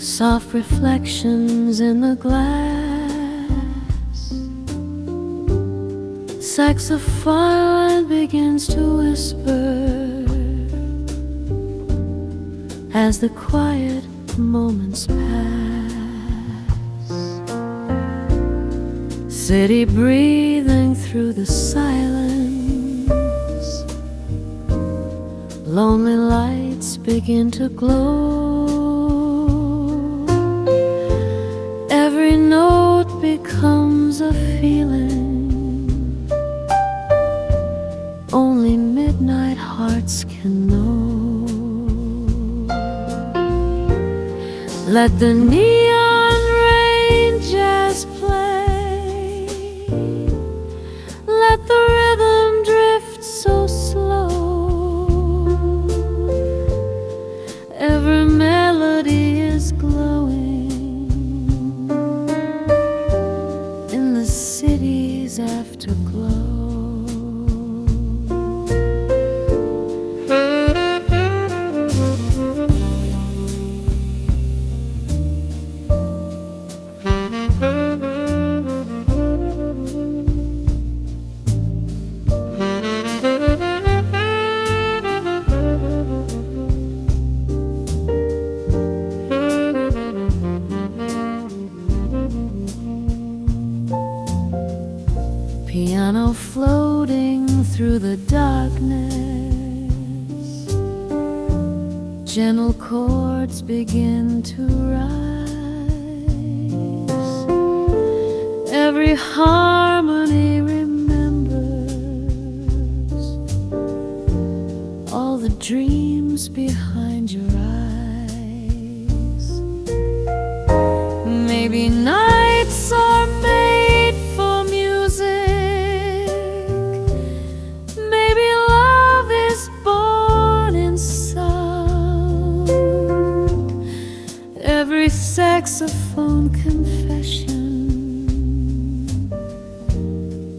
soft reflections in the glass. Saxophone begins to whisper as the quiet moments pass. City breathing through the silence, lonely lights begin to glow. Every note becomes a feeling only midnight hearts can know. Let the neon rain just play, let the rhythm drift so slow. Every melody is glowing in the city's afterglow. Piano floating through the darkness, gentle chords begin to rise. Every harmony remembers all the dreams behind your eyes. Maybe nights are made for music, every saxophone confession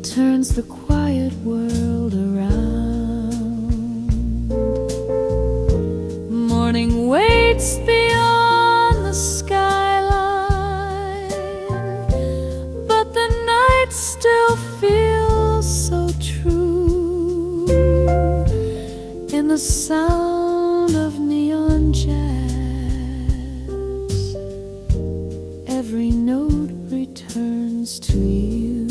turns the quiet world around. Morning waits beyond the skyline, but the night still feels so true in the sound of neon jazz. Every note returns to you.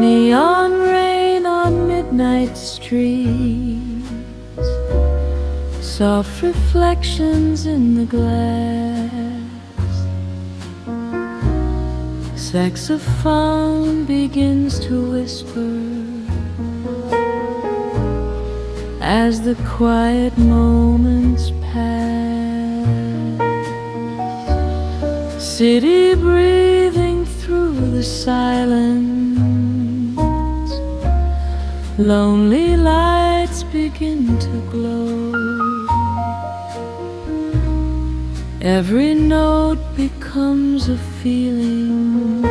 Neon rain on midnight streets, soft reflections in the glass. Saxophone begins to whisper as the quiet moments pass. City breathing through the silence, lonely lights begin to glow. Every note becomes a feeling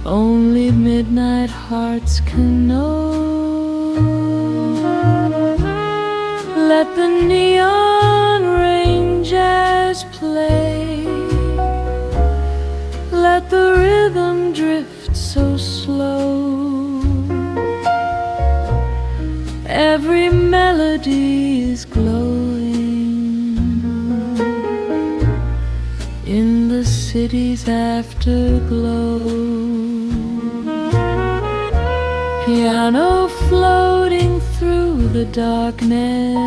only midnight hearts can know. Let the neon rain jazz play, let the rhythm drift so slow. Every melody is glowing in city's afterglow. Piano floating through the darkness,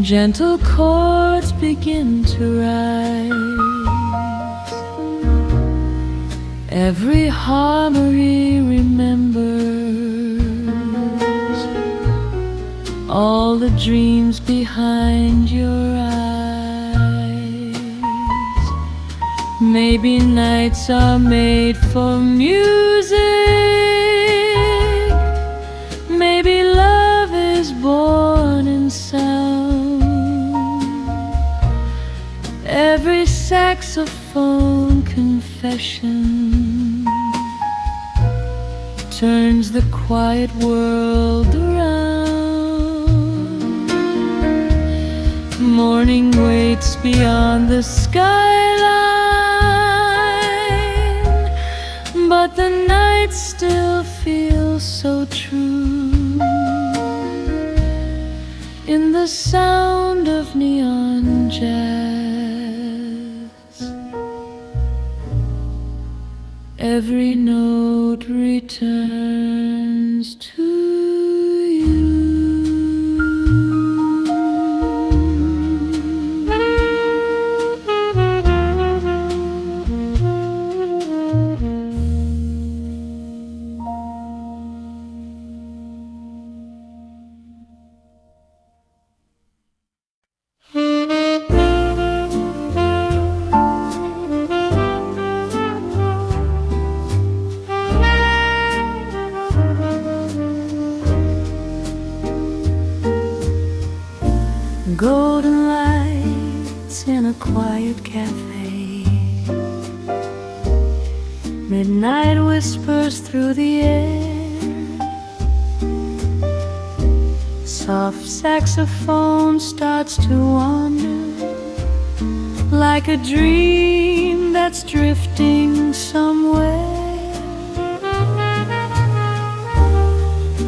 gentle chords begin to rise. Every harmony remembers all the dreams behind your eyes. Maybe nights are made for music, maybe love is born in sound. Every saxophone confession turns the quiet world around. Morning waits beyond the skyline, but the night still feels so true. In the sound of neon jazz, every note returns to you. Golden lights in a quiet cafe, midnight whispers through the air, soft saxophone starts to wander like a dream that's drifting somewhere.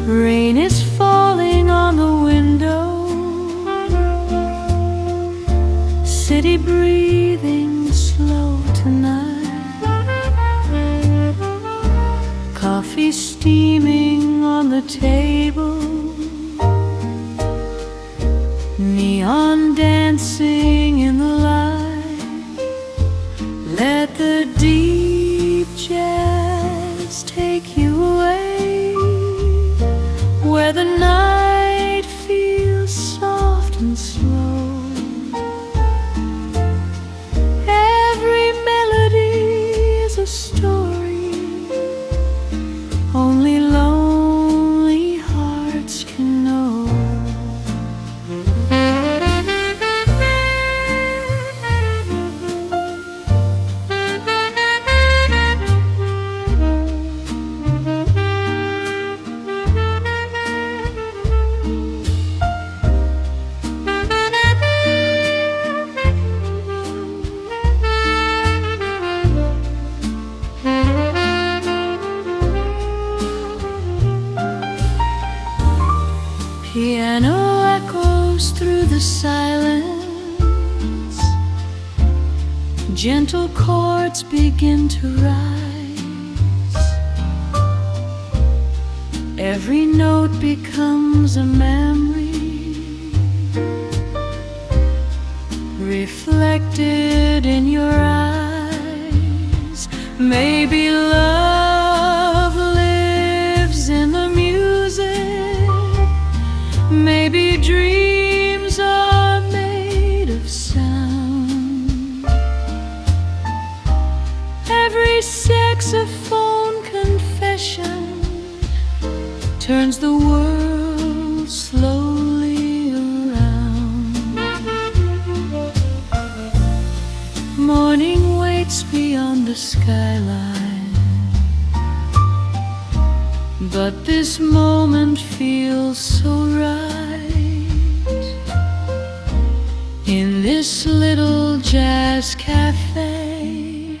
Rain is falling on the window, city breathing slow tonight, coffee steaming on the table, neon dancing in the light. Let the deep jazz take you away, where the night feels soft and slow. Only lonely hearts can know. Piano echoes through the silence, gentle chords begin to rise. Every note becomes a memory, reflected in your eyes. Maybe love lives in the music, maybe dreams are made of sound. Every saxophone confession turns the world slowly around. Morning waits beyond the skyline, but this moment feels so right. In this little jazz cafe,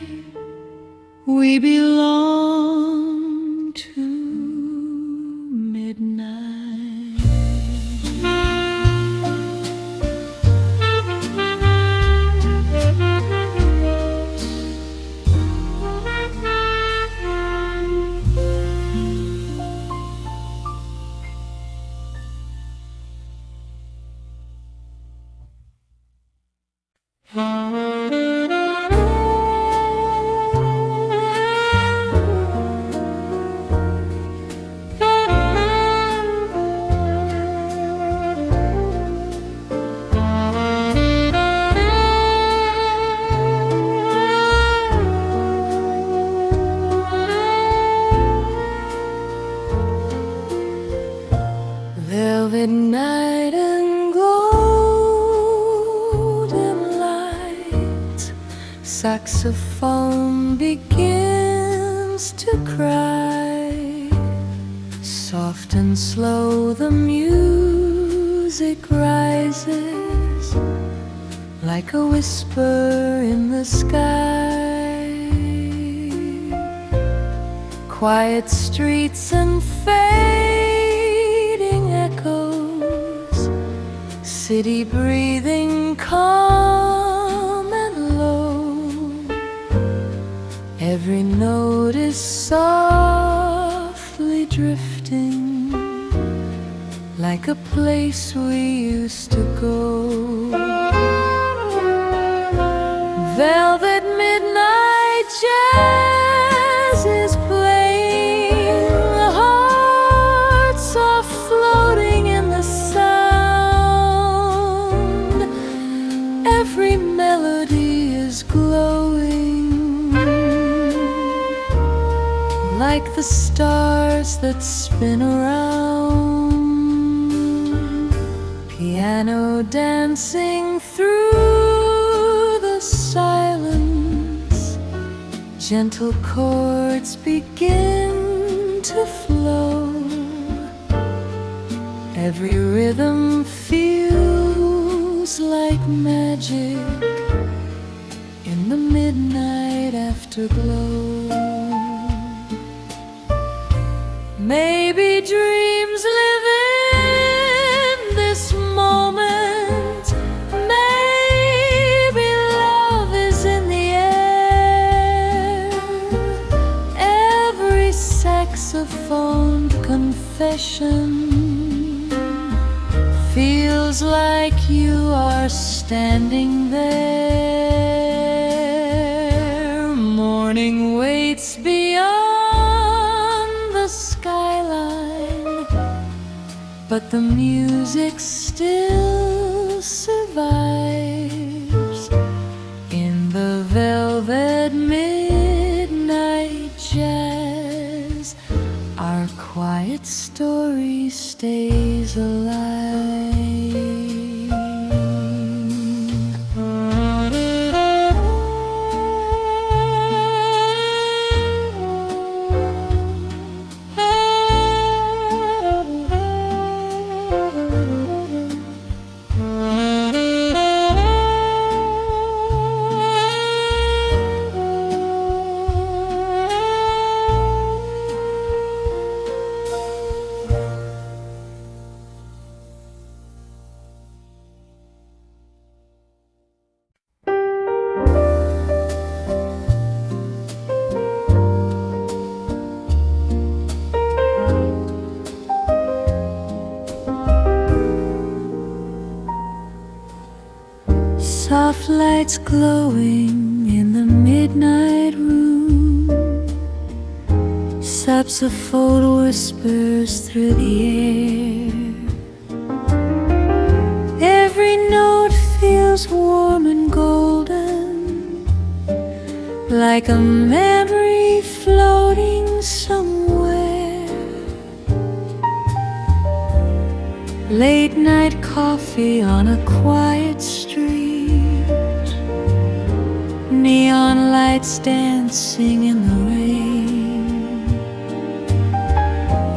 we belong to midnight. saxophone begins to cry. Soft and slow the music rises, like a whisper in the sky. Quiet streets and fading echoes, city breathing calm and low. Every note is softly drifting, like a place we used to go. Velvet midnight jazz is playing, hearts are floating in the sound. Every melody is glowing, like the stars that spin around. Piano dancing through the silence, gentle chords begin to flow. Every rhythm feels like magic in the midnight afterglow. Maybe dreams live in this moment, maybe love is in the air. Every saxophone confession feels like you are standing there. Morning waits beyond the skyline, but the music still survives in the velvet midnight jazz. Our quiet story stays alive. Soft lights glowing in the midnight room, saxophone whispers through the air. Every note feels warm and golden, like a memory floating somewhere. Late night coffee on a quiet street, neon lights dancing in the rain.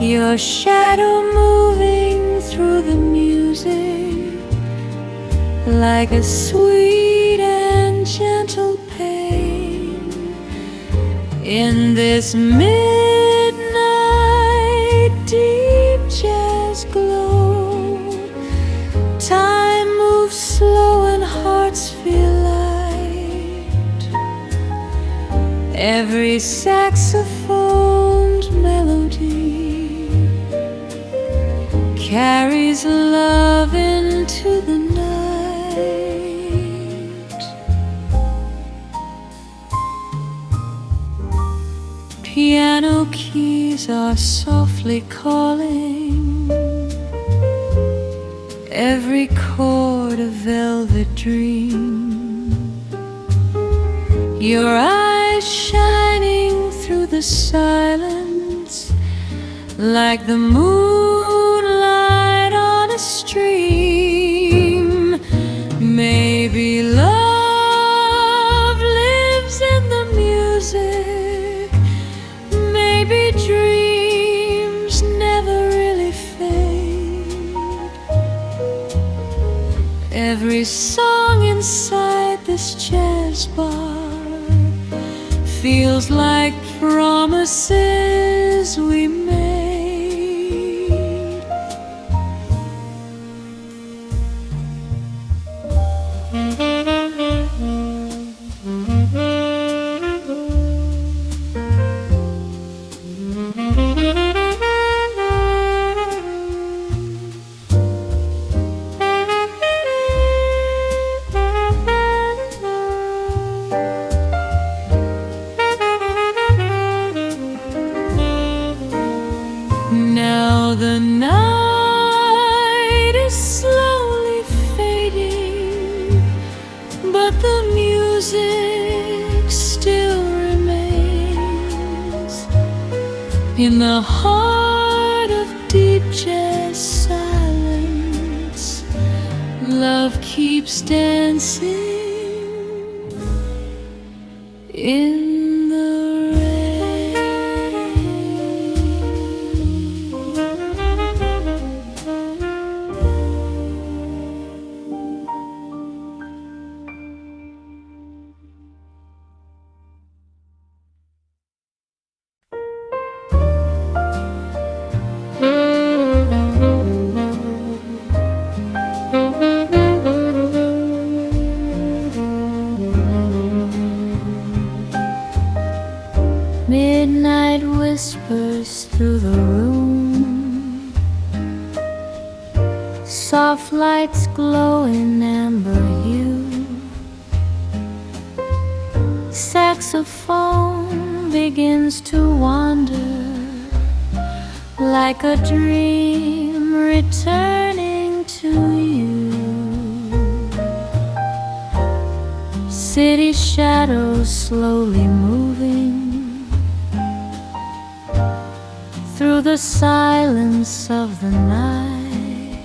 Your shadow moving through the music, like a sweet and gentle pain. In this midnight deep jazz glow, time moves slow and hearts feel light. Every saxophone's melody carries love into the night. Piano keys are softly calling, every chord a velvet dream. Your eyes shining through the silence, like the moonlight on a stream. Maybe love lives Every song inside this jazz bar feels like promises we made. Now the night is slowly fading, but the music still remains. In the heart of deep jazz silence, love keeps dancing in the midnight whispers through the room, soft lights glow in amber hue. Saxophone begins to wander like a dream returning to you. City shadows slowly moving through the silence of the night.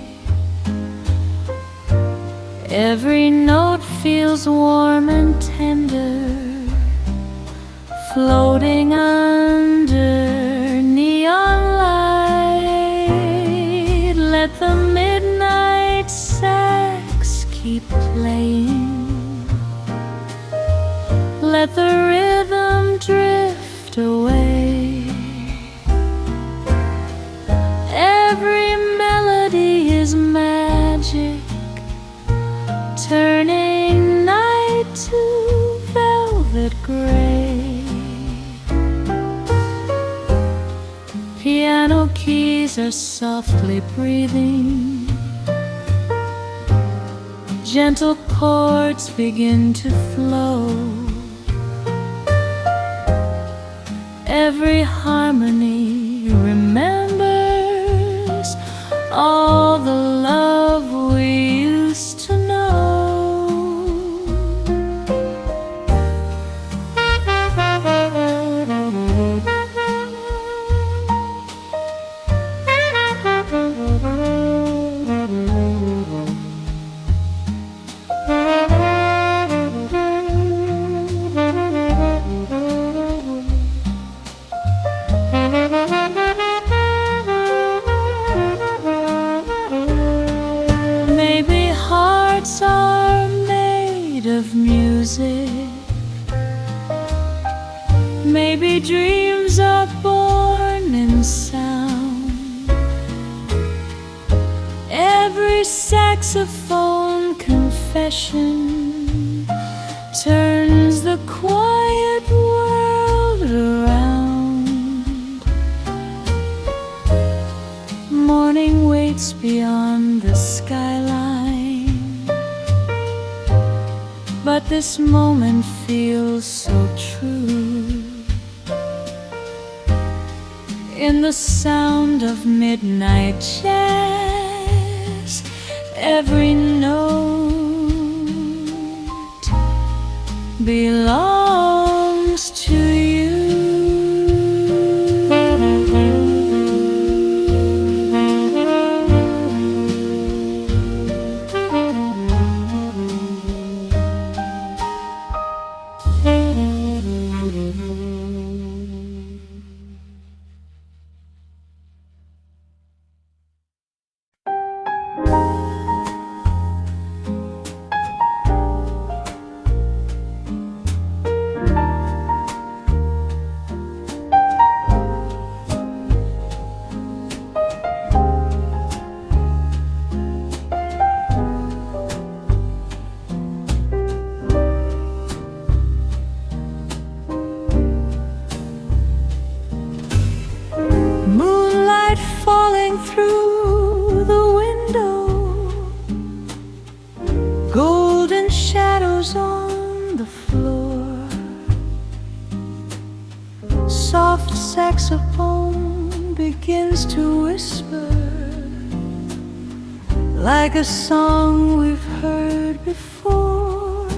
Every note feels warm and tender, floating under neon light. Let the midnight sax keep playing, let the rhythm drift away. Every melody is magic, turning night to velvet gray. Piano keys are softly breathing, gentle chords begin to flow. Every harmony remembers all the love we used to know. Maybe hearts are made of music, maybe dreams are born in sound. Every saxophone confession turns the quiet world around. Morning waits beyond the skyline, but this moment feels so true. In the sound of midnight jazz, every note belongs to you. shadows on the floor. Soft saxophone begins to whisper like a song we've heard before.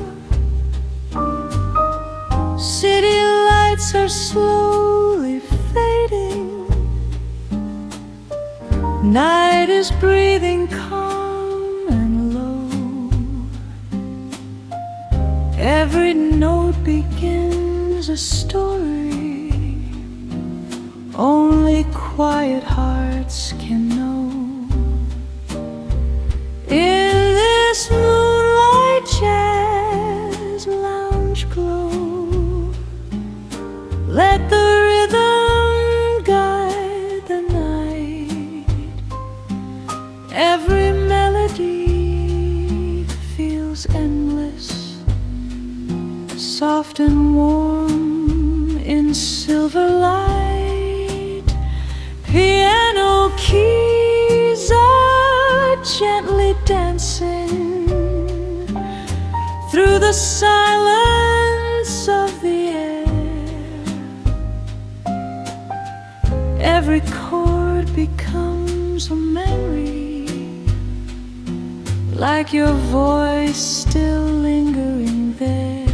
City lights are slowly fading. Night is breathing calm and low. Every note begins a story only quiet hearts can know. In this moonlight jazz lounge glow, let the rhythm guide the night. Every melody feels endless, soft and warm in silver light. Piano keys are gently dancing through the silence of the air. Every chord becomes a memory, like your voice still lingering there.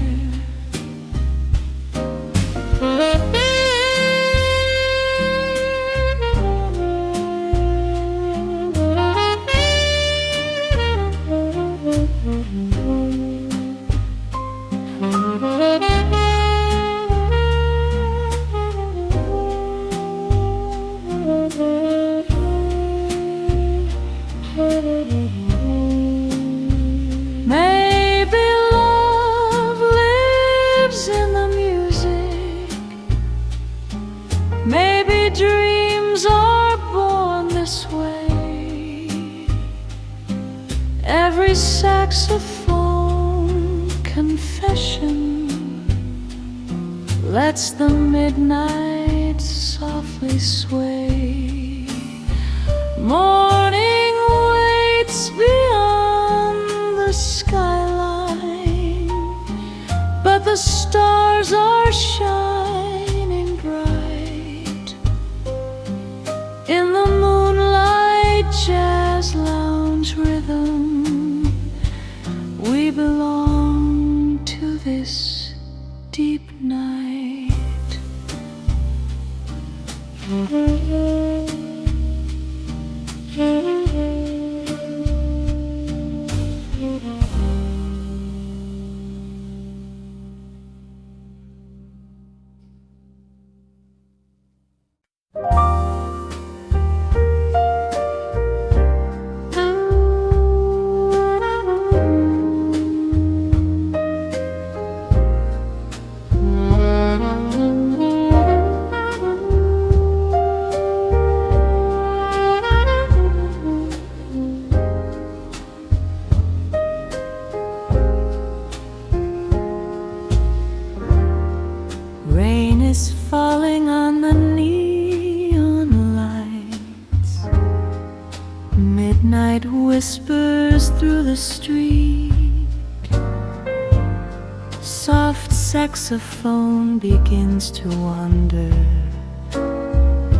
Maybe love lives in the music. Maybe dreams are born this way. Every saxophone confession lets the midnight softly sway. Morning waits beyond the skyline, but the stars are shining bright. In the moonlight jazz lounge rhythm, we belong to this deep night. Rain is falling on the neon lights. Midnight whispers through the street. Soft saxophone begins to wander,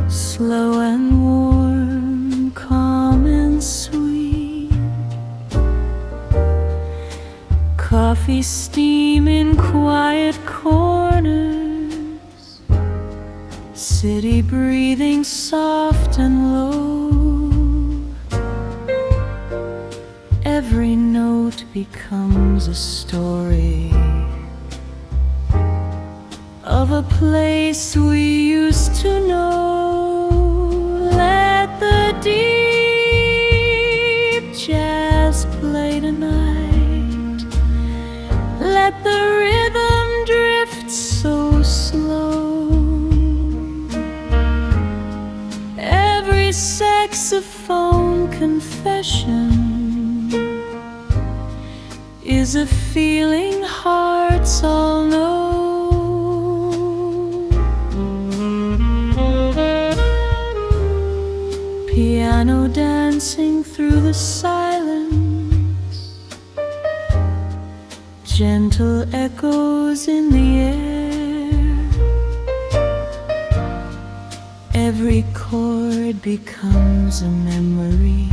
slow and warm, calm and sweet. Coffee steam in quiet corners, city breathing soft and low. Every note becomes a story of a place we used to know. Let the deep jazz play tonight. Let the rhythm drift so slow. Every saxophone confession is a feeling hearts all know. Piano dancing through the silence, gentle echoes in the air. Every chord becomes a memory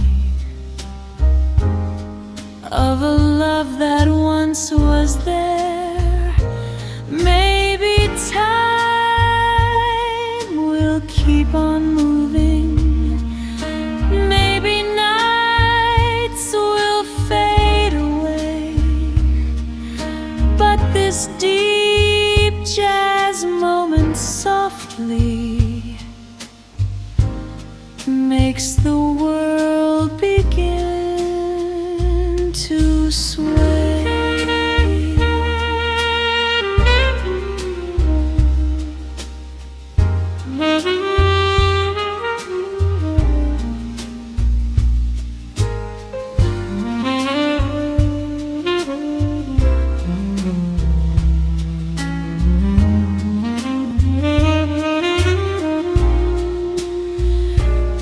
of a love that once was there. Maybe time will keep on moving. Maybe nights will fade away. But this deep jazz moment softly makes the world begin to sway.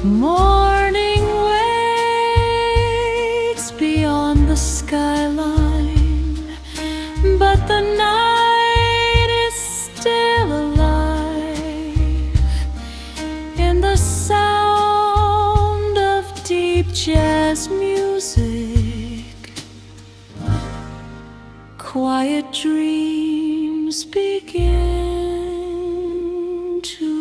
Morning waits beyond the skyline, but the night is still alive in the sound of deep jazz music. Quiet dreams begin to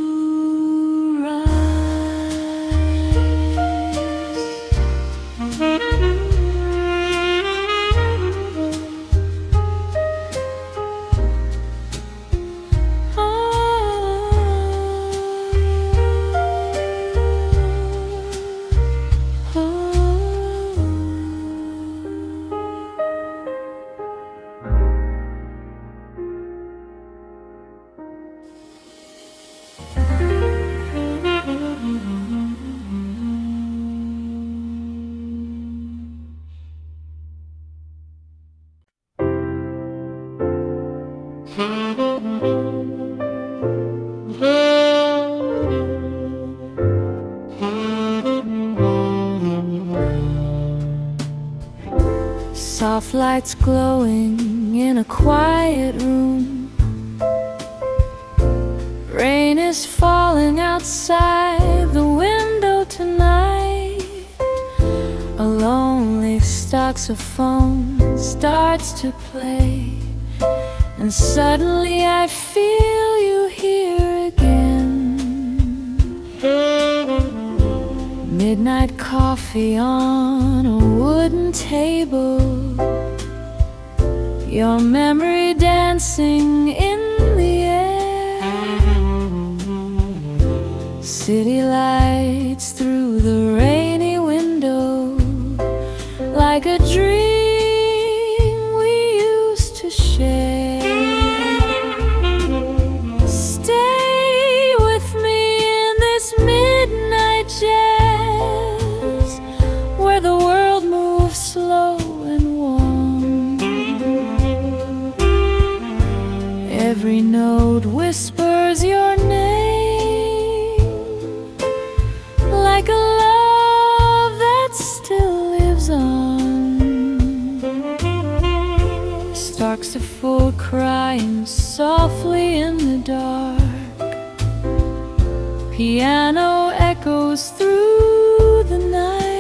soft lights glowing in a quiet room. Rain is falling outside the window tonight. A lonely saxophone starts to play, and suddenly I feel you here again. Midnight coffee on a wooden table, your memory dancing in the air. City lights through the rainy window, like a dream we used to share. Stay with me in this midnight jazz, where the world moves slow and warm. Every note whispers your name, like a love that still lives on. Saxophone crying softly in the dark, piano echoes through the night.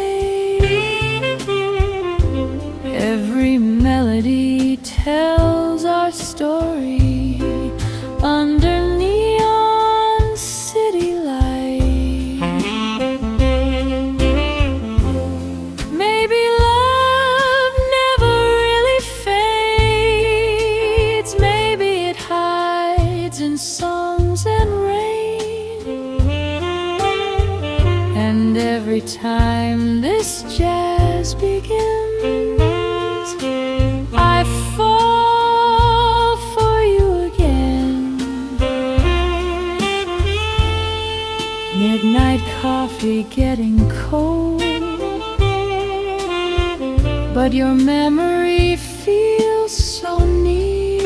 Every melody tells our story under neon city light. Maybe love never really fades. Maybe it hides in songs and rain. And every time this jazz begins, I fall for you again. Midnight coffee getting cold, but your memory feels so near.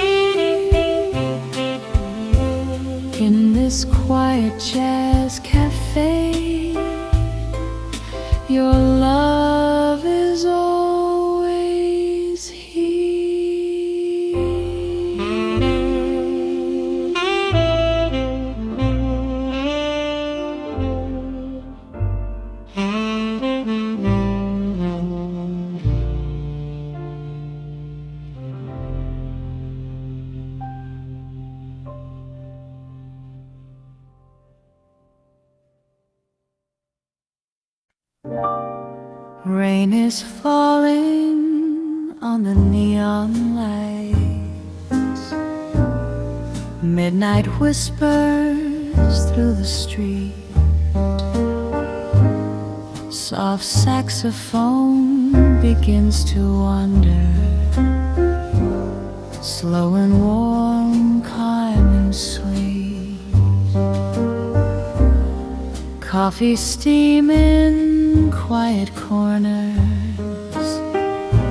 In this quiet jazz cafe, your love is always here. Rain is falling on the neon lights. Midnight whispers through the street. Soft saxophone begins to wander, slow and warm, calm and sweet. Coffee steam in quiet corners,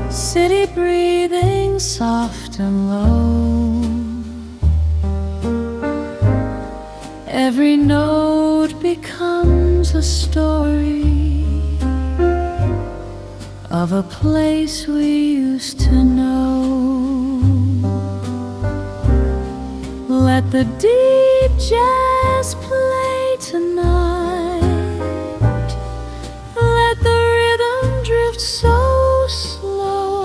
city breathing soft and low. Every note becomes a story of a place we used to know. Let the deep jazz play tonight. Let the rhythm drift so slow.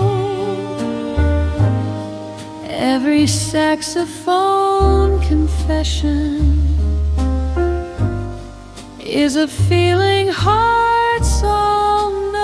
Every saxophone confession is a feeling hearts all know.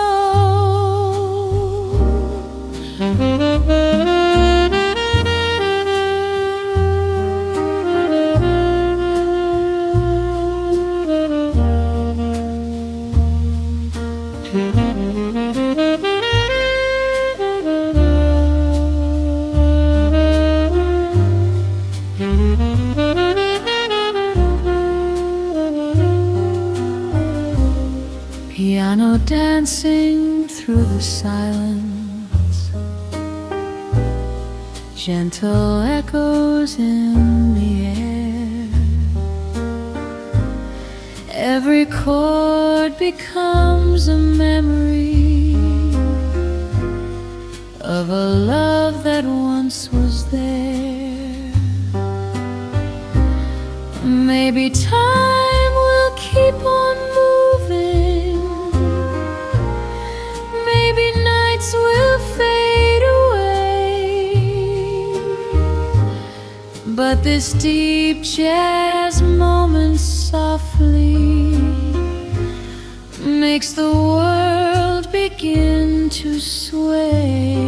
Piano dancing through the silence, gentle echoes in the air. Every chord becomes a memory of a love that once was there. Maybe time will keep on moving, maybe nights will fade away, but this deep jazz moment softly makes the world begin to sway.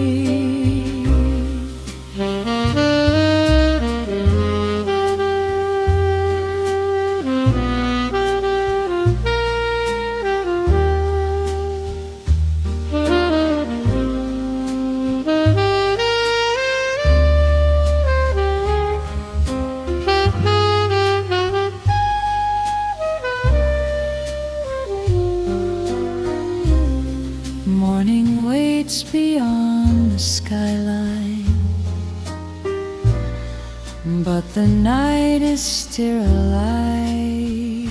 Morning waits beyond the skyline, but the night is still alive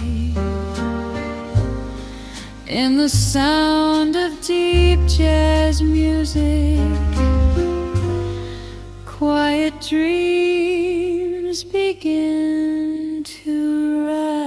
in the sound of deep jazz music. Quiet dreams begin to rise.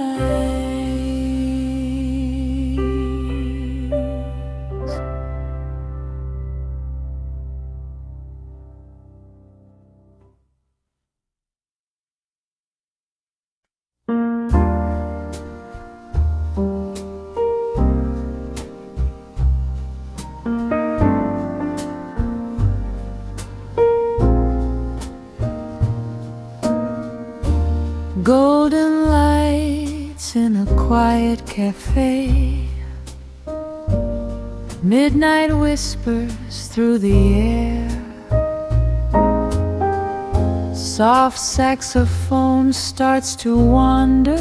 Golden lights in a quiet cafe, midnight whispers through the air. Soft saxophone starts to wander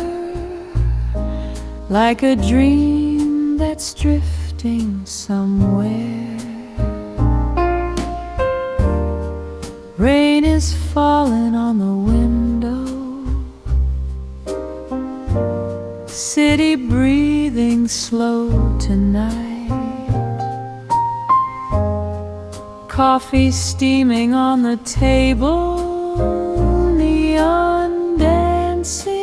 like a dream that's drifting somewhere. Rain is falling on the window, city breathing slow tonight. Coffee steaming on the table, neon dancing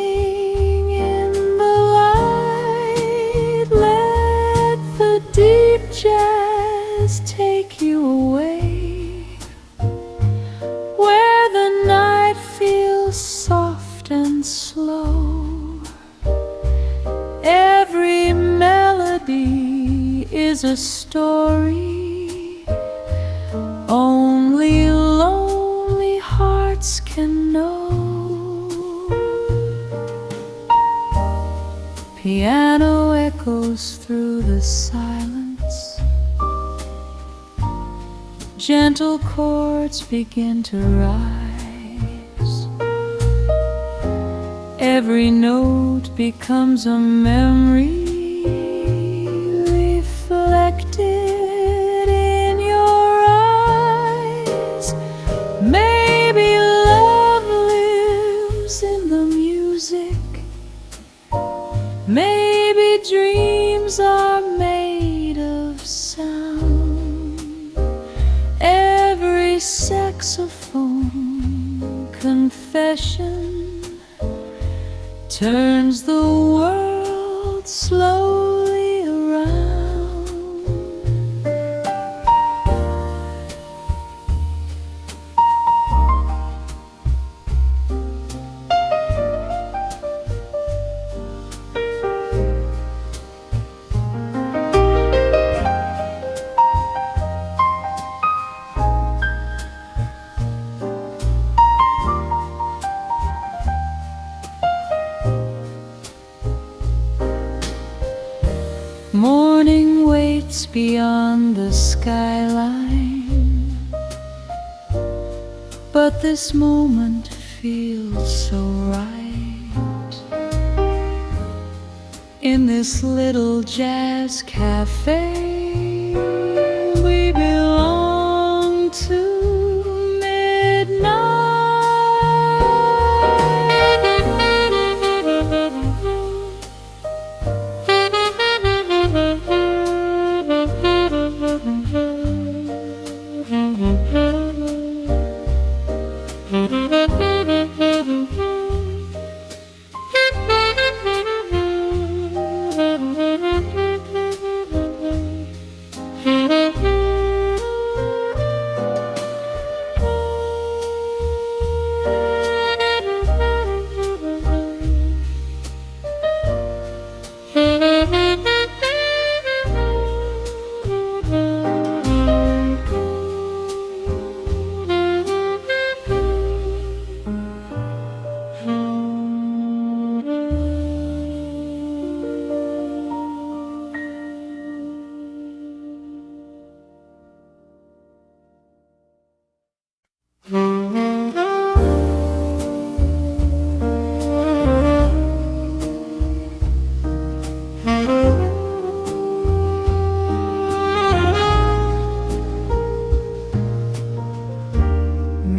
in the light. Let the deep jazz take you away, where the night feels soft and slow. Every melody is a a story only lonely hearts can know. Piano echoes through the silence, gentle chords begin to rise. Every note becomes a memory reflected in your eyes. Maybe love lives in the music. Maybe dreams are made of sound. Every saxophone confession turns the world slowly around. Morning waits beyond the skyline, but this moment feels so right. In this little jazz cafe, we belong to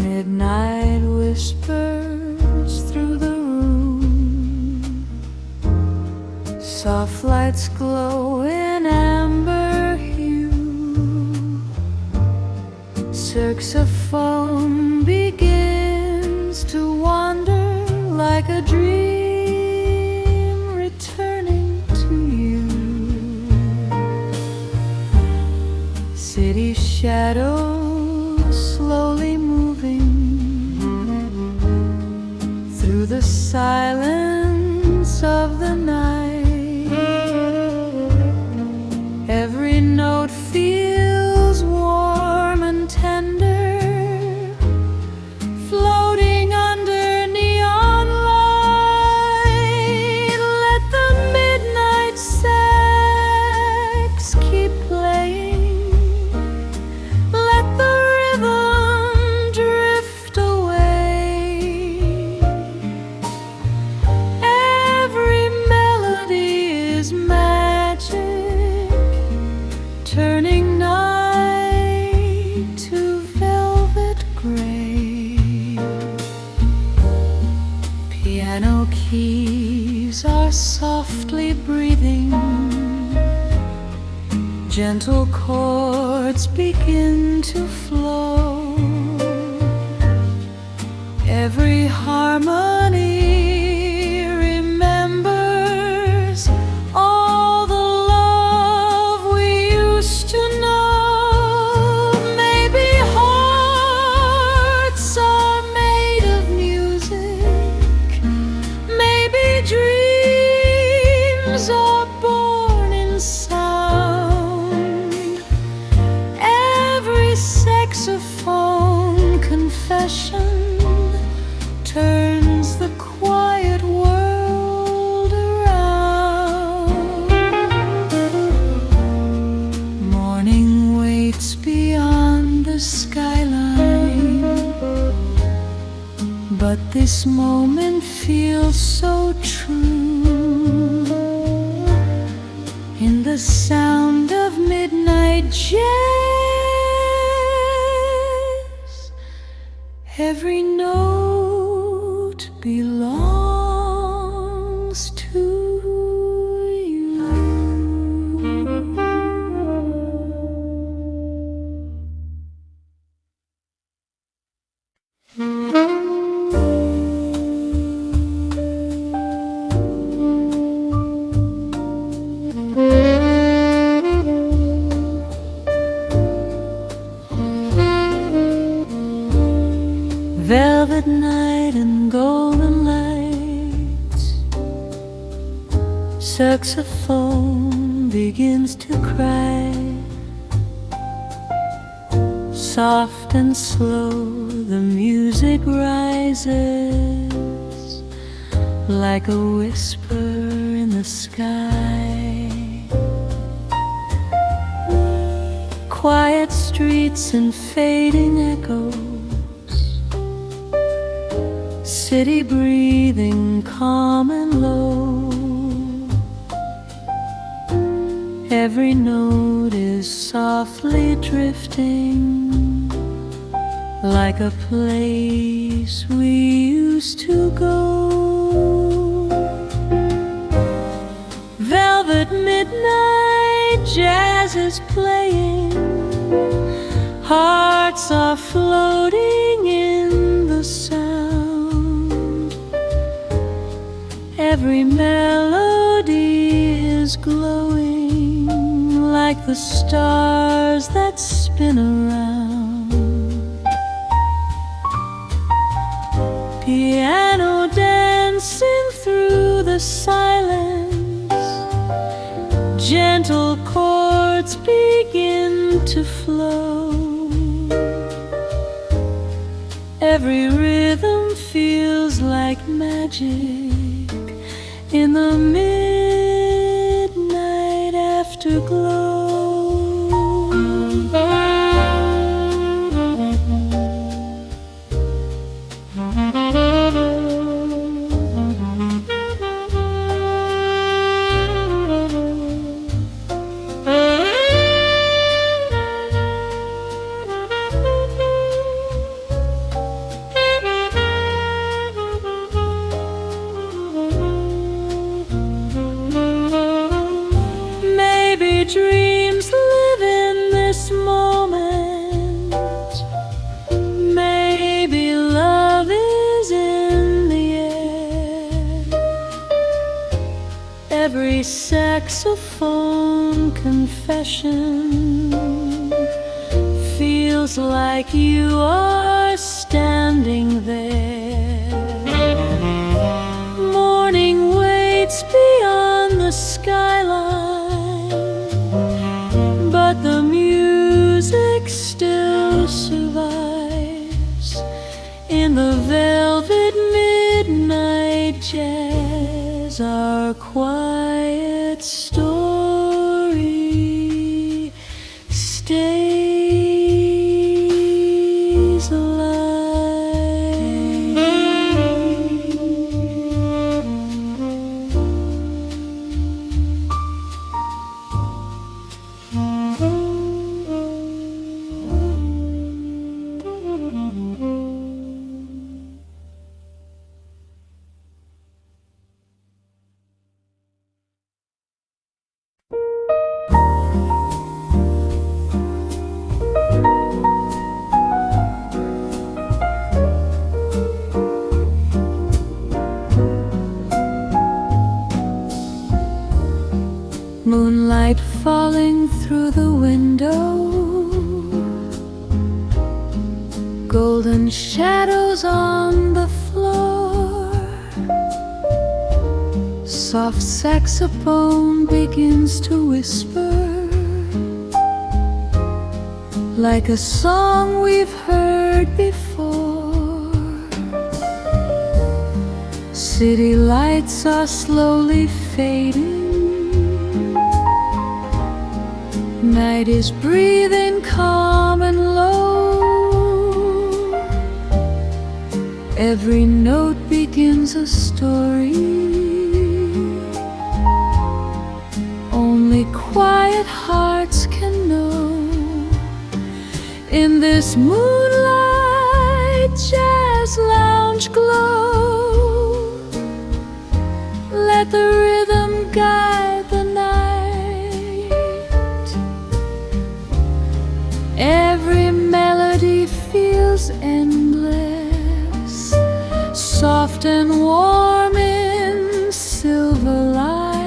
midnight whispers through the room. Soft lights glow in amber hue. Saxophone begins to wander like a dream returning to you. City shadows slowly moving through the silence of the night. Every note feels warm and tender, floating under neon light. Let the midnight sax keep playing. Let the rhythm drift away. Every melody is magic, turning night to velvet gray. Piano keys are softly breathing. Gentle chords begin to flow. Every harmony remembers all the love we used to know. Maybe hearts are made of music. Maybe dreams are born in sound. but this moment feels so true. In the sound of midnight jazz, every note belongs to you. Velvet night and golden lights, saxophone begins to cry. Soft and slow the music rises, like a whisper in the sky. Quiet streets and fading echoes, city breathing calm and low. Every note is softly drifting, like a place we used to go. Velvet midnight jazz is playing, hearts are floating in the sound. Every melody is glowing, like the stars that spin around. Piano dancing through the silence, gentle chords begin to flow. Every rhythm feels like magic in the midnight afterglow. Dreams live in this moment. Maybe love is in the air. Every saxophone confession feels like you are standing there. Morning waits beyond the skyline, but the music still survives in the velvet midnight jazz. Our quiet story stays alive. Moonlight falling through the window, golden shadows on the floor. Soft saxophone begins to whisper, like a song we've heard before. City lights are slowly fading, night is breathing calm and low. Every note begins a story. Only quiet hearts can know. In this moonlight jazz lounge glow, let the rhythm guide the night. Every melody feels endless, soft and warm in silver light.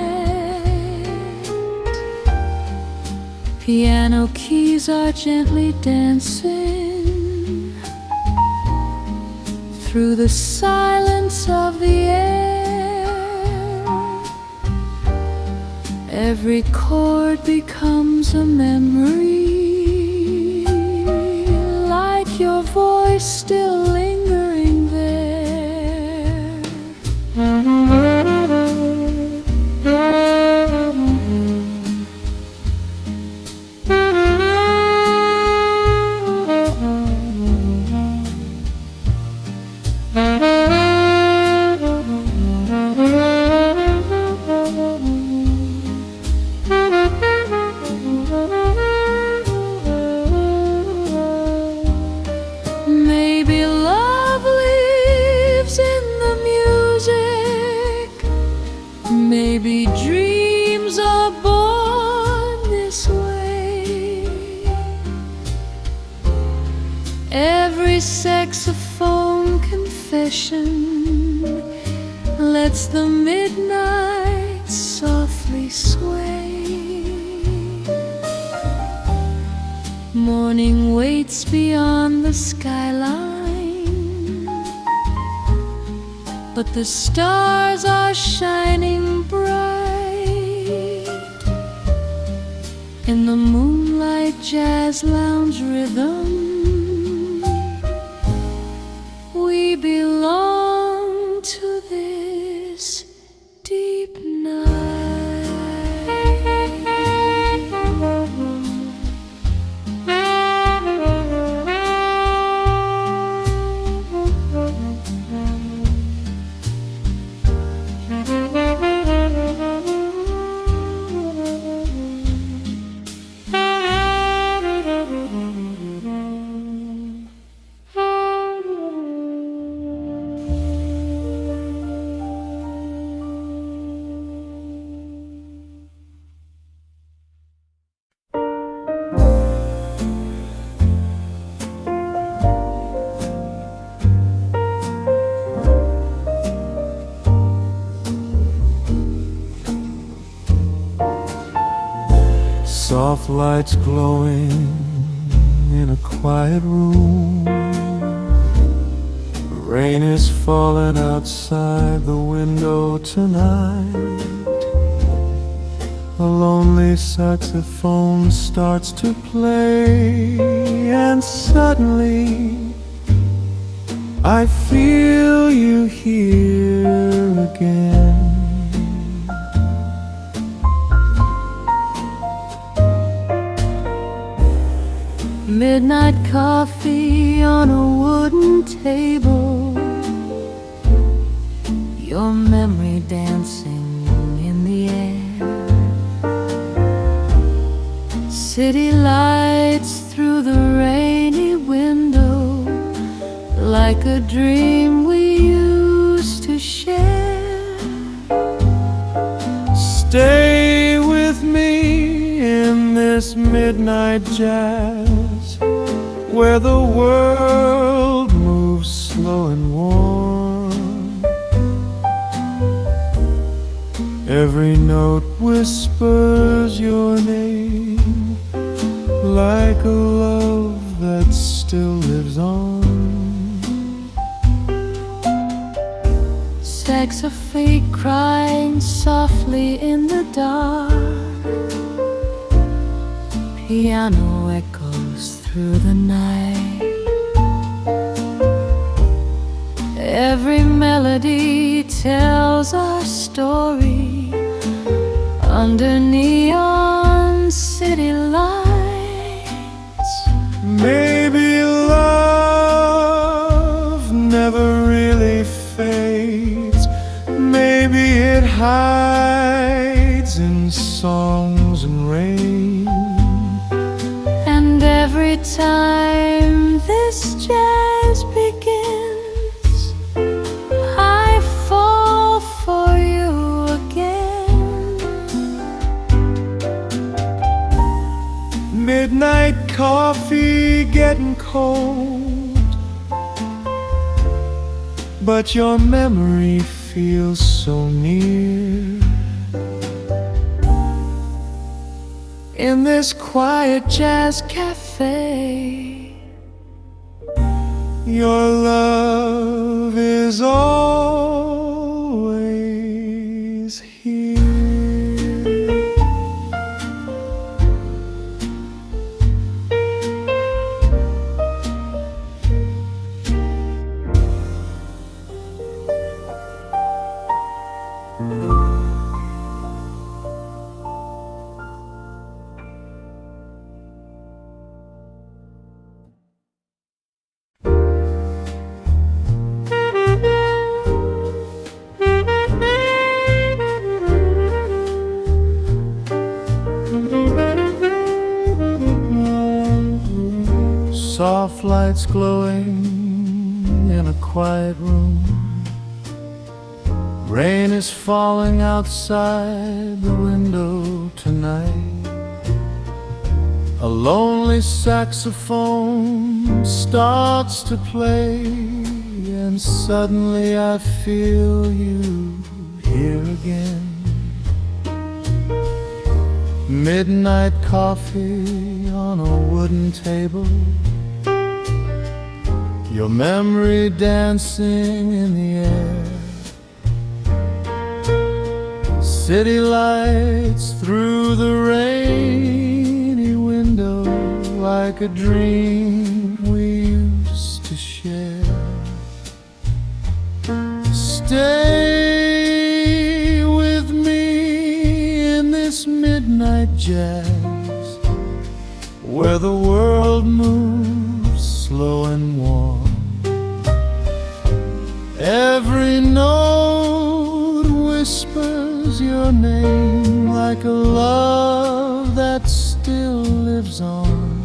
Piano keys are gently dancing through the silence of the air. Every chord becomes a memory, like your voice still lingering there. Maybe love lives in the music. Maybe dreams are born this way. Every saxophone confession lets the midnight softly sway. Morning waits beyond the skyline, but the stars are shining bright. In the moonlight jazz lounge rhythm, we belong to this deep night. Soft lights glowing in a quiet room. Rain is falling outside the window tonight. A lonely saxophone starts to play, and suddenly I feel you here again. Midnight coffee on a wooden table, your memory dancing in the air. City lights through the rainy window, like a dream we used to share. Stay with me in this midnight jazz, where the world moves slow and warm. Every note whispers your name, like a love that still lives on. Saxophone crying softly in the dark, piano echoes through the night. Every melody tells our story under neon city lights. Maybe love never really fades. Maybe it hides in songs and rain. And every time this jazz begins, I fall for you again. Midnight coffee getting cold, but your memory feels so near. In this quiet jazz cafe, your love is always here. Soft lights glowing in a quiet room. Rain is falling outside the window tonight. A lonely saxophone starts to play, and suddenly I feel you here again. Midnight coffee on a wooden table, your memory dancing in the air. City lights through the rainy window, like a dream we used to share. Stay with me in this midnight jazz, where the world moves slow and warm. Every note whispers your name, like a love that still lives on.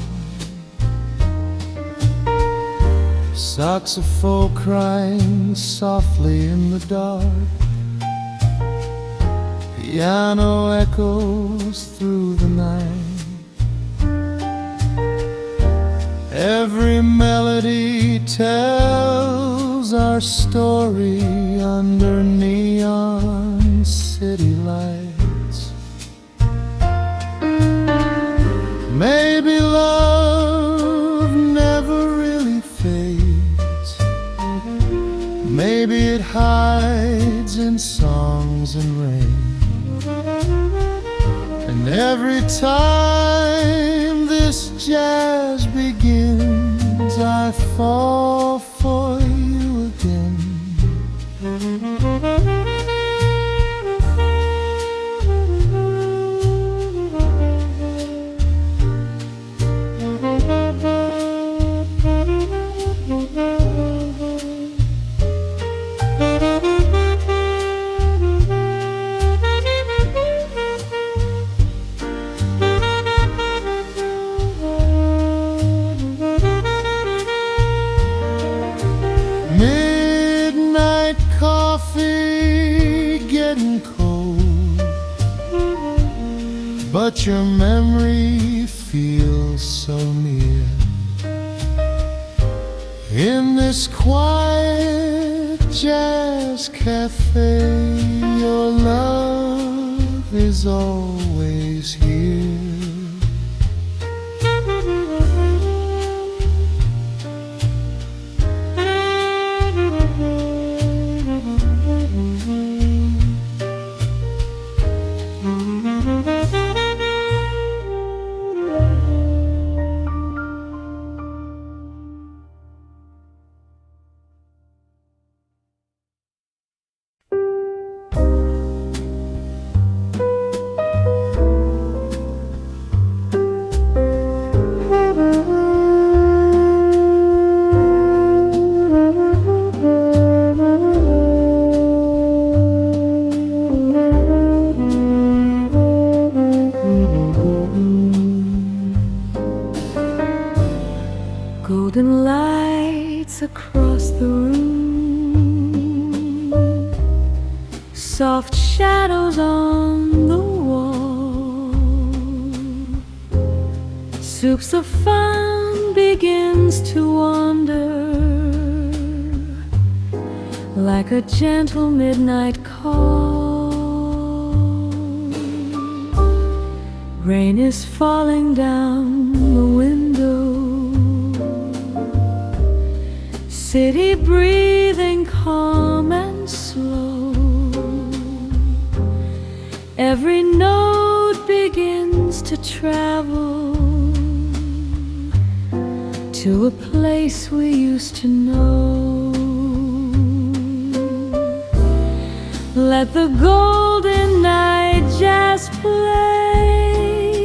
Saxophone crying softly in the dark, piano echoes through the night. Every melody tells our story under neon city lights. Maybe love never really fades. Maybe it hides in songs and rain. And every time this jazz begins, I fall for you again. Midnight coffee getting cold, but your memory feels so near. In this quiet jazz cafe, your love is always here. soft shadows on the wall. Soups of fun begins to wander like a gentle midnight call. Rain is falling down the window, city breathing calm and slow. Every note begins to travel to a place we used to know. Let the golden night jazz play,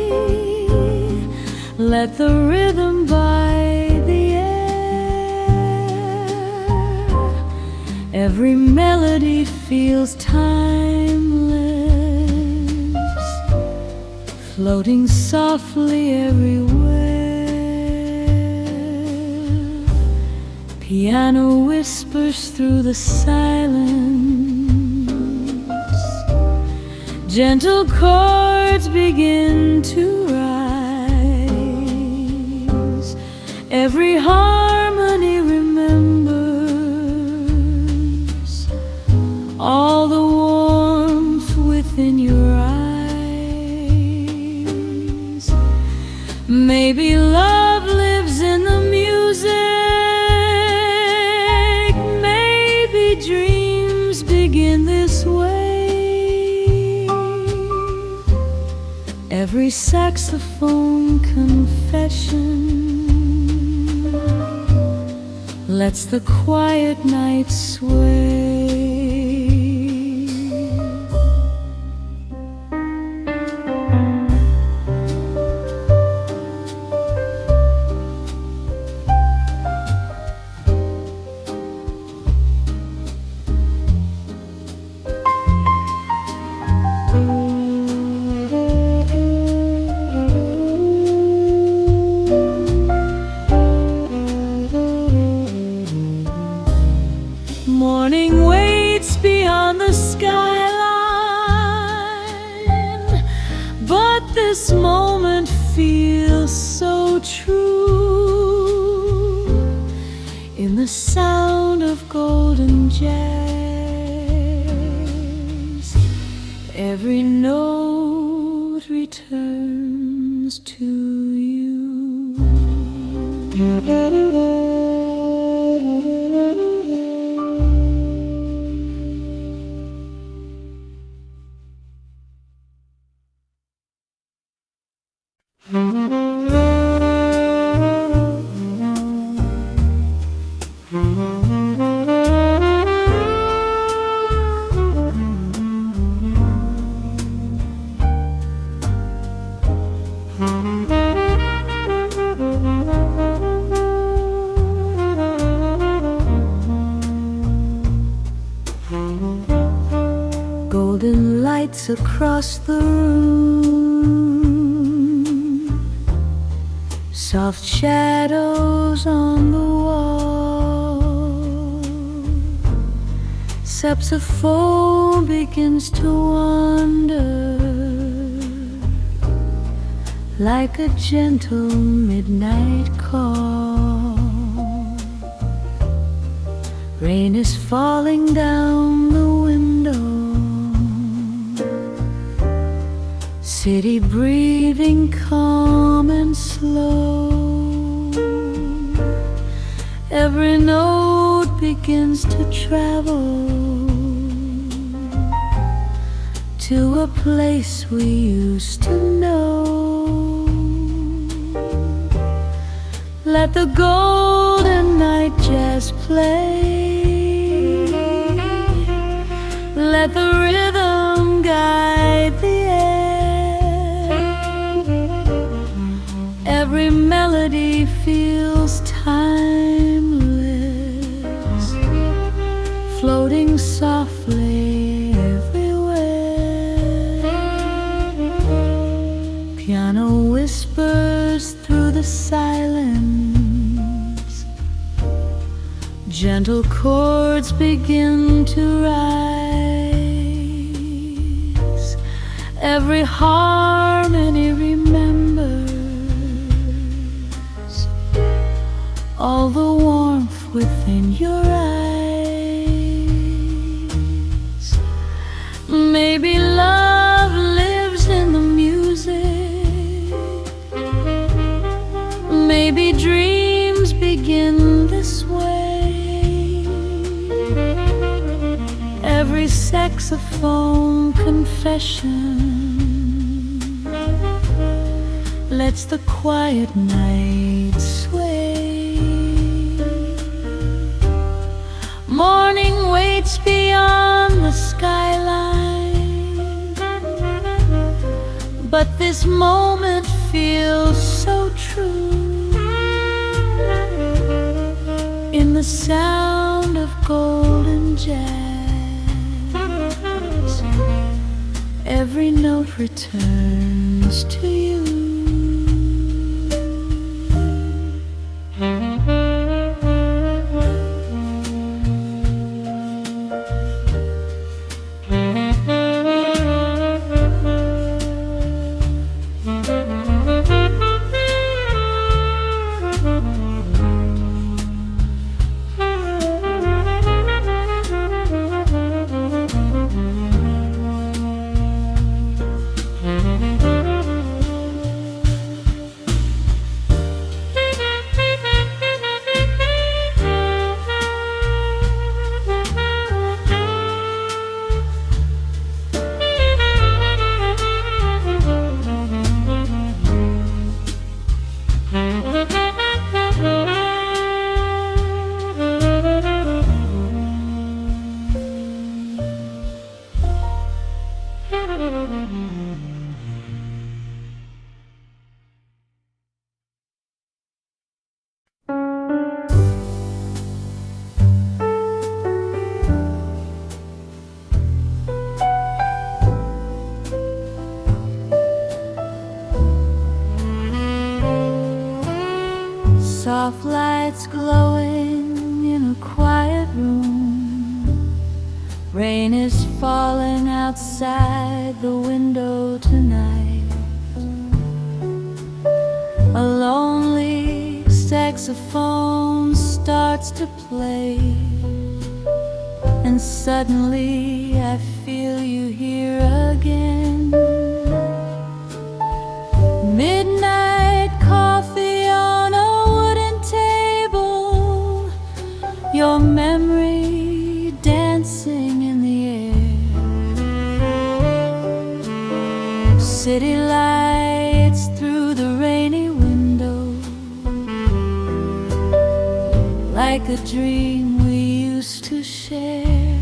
let the rhythm by the air. Every melody feels timeless, floating softly everywhere. Piano whispers through the silence, gentle chords begin to rise. Every harmony remembers all the warmth within your eyes. Maybe love lives in the music, maybe dreams begin this way. Every saxophone confession lets the quiet night sway. Morning waits beyond the skyline, but this moment feels so true. In the sound of golden jazz, every note returns to you. Golden lights across the room, soft shadows on the wall. Saxophone begins to wander like a gentle midnight call. Rain is falling down the window, city breathing calm and slow. Every note begins to travel to a place we used to know. Let the golden night jazz play, let the rhythm guide the air. Every melody feels timeless, floating softly everywhere. Piano whispers through the silence, gentle chords begin to rise. Every harmony remembers all the warmth within your eyes. Maybe love lives in the music. Maybe dreams begin this way. Every saxophone confession lets the quiet night sway. Morning waits beyond the skyline, but this moment feels so true. In the sound of golden jazz, every note returns to you. Soft lights glowing in a quiet room. Rain is falling outside the window tonight. A lonely saxophone starts to play, and suddenly I feel you here again. Midnight coffee on a wooden table, your memory dancing in the air. City lights through the rainy window, like a dream we used to share.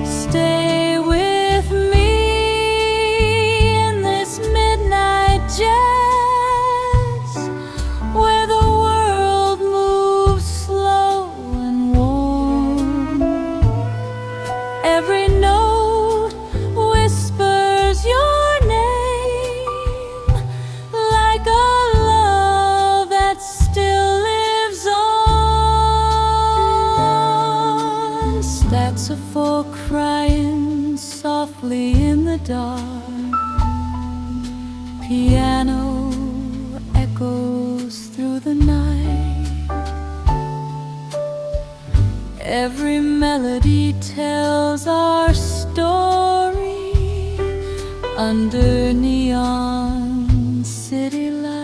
Stay with me in this midnight jazz, where the world moves slow and warm. Every note whispers your name, like a love that still lives on. Saxophone crying softly in the dark, piano echoes through the night. Every melody tells our story under neon city lights.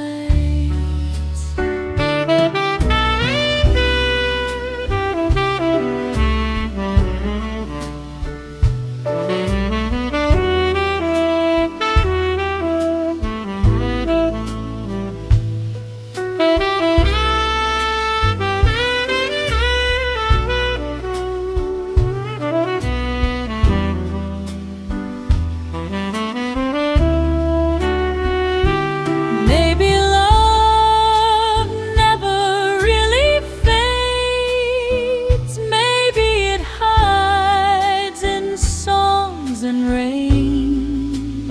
Maybe love never really fades. Maybe it hides in songs and rain.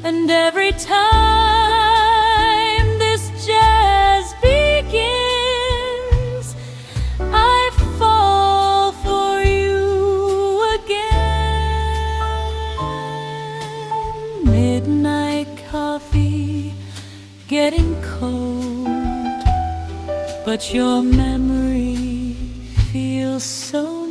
And every time this jazz begins, I fall for you again. but your memory feels so